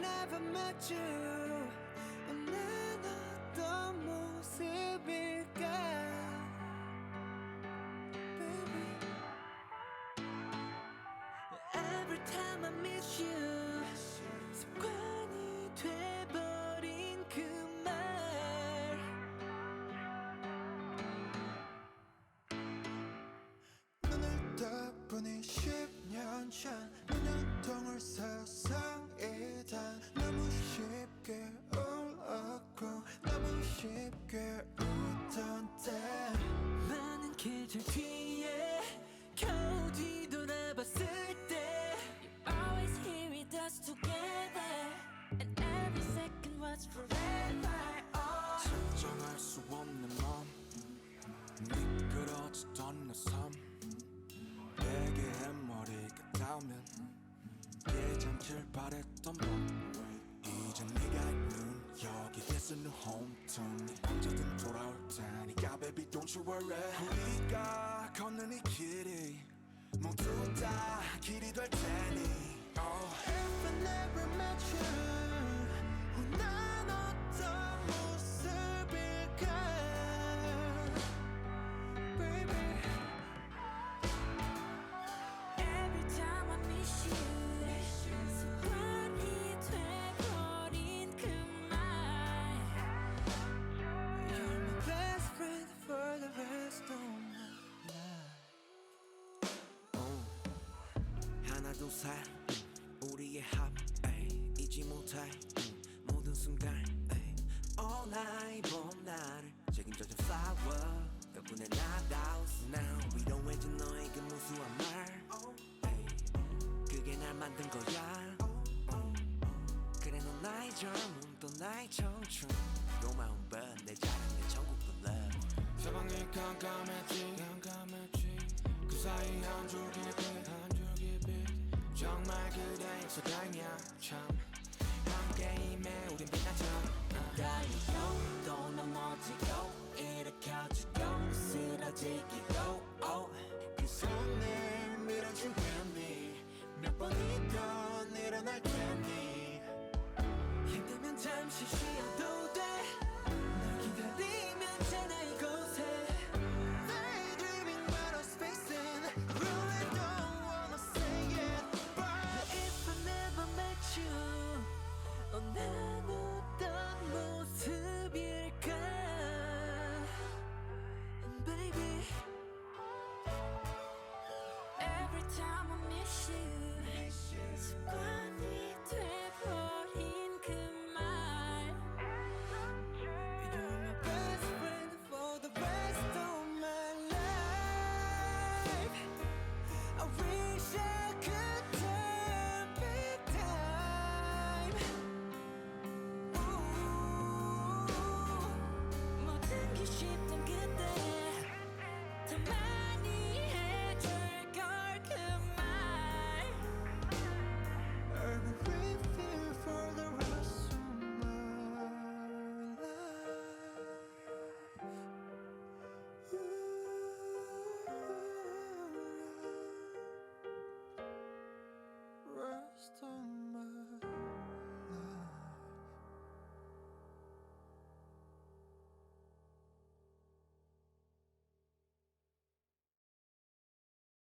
never met you 난 어떤 모습일까 Baby Every time I miss you 습관이 돼버린 그 말 눈을 떠보니 10년 전 눈연통을 세상이다 너무 쉽게 울었고 너무 쉽게 웃던 때 많은 계절 뒤에 겨우 뒤돌아봤을 때 You're always here with us together And every second was forever 설정할 수 없는 맘 미끄러지던 내 삶 베개에 머리가 닿으면 예전길 바랬던 밤 이제 네가 있는 여기에서 내 홈툰 네 언제든 돌아올 테니까 baby don't you worry 우리가 걷는 이 길이 모두 다 길이 될 테니 If I never met you 난 어떤 모습일까 Baby Every time I miss you 습관이 돼버린 그 말 You're my best friend for the rest of my life 하나 둘 셋 우리의 합 에이, 잊지 못해 모든 순간 에이. All night 봄날을 책임져준 flower 덕분에 나다운 now 위로해준 너의 그 무수한 말 에이, 그게 날 만든 거야 그래 넌 나의 젊음 또 나의 청춘 You're my own bird 내 자랑 내 천국도 love 사방이 깜깜했지 그 사이 한 줄기 빛 정말 그대 역사가이냐 참 함께임에 우린 빛나죠 달리고 또 넘어지고 일으켜지고 쓰러지기도 그 손을 밀어줄 테니 몇 번이 더 늘어날 테니 힘들면 잠시 쉬어도 돼 널 기다리면 잖아 이곳에 Daydreaming but I'm spacing Really don't wanna say it But if I never met you 난 어떤 모습일까 And baby Every time I miss you 습관이 돼버린 그 말 You're my best friend for the rest of my life I wish I could turn back time 모든 게 쉽던 그때 더 많이 해줄 걸 그 말 I will live here for the rest of my life Rest of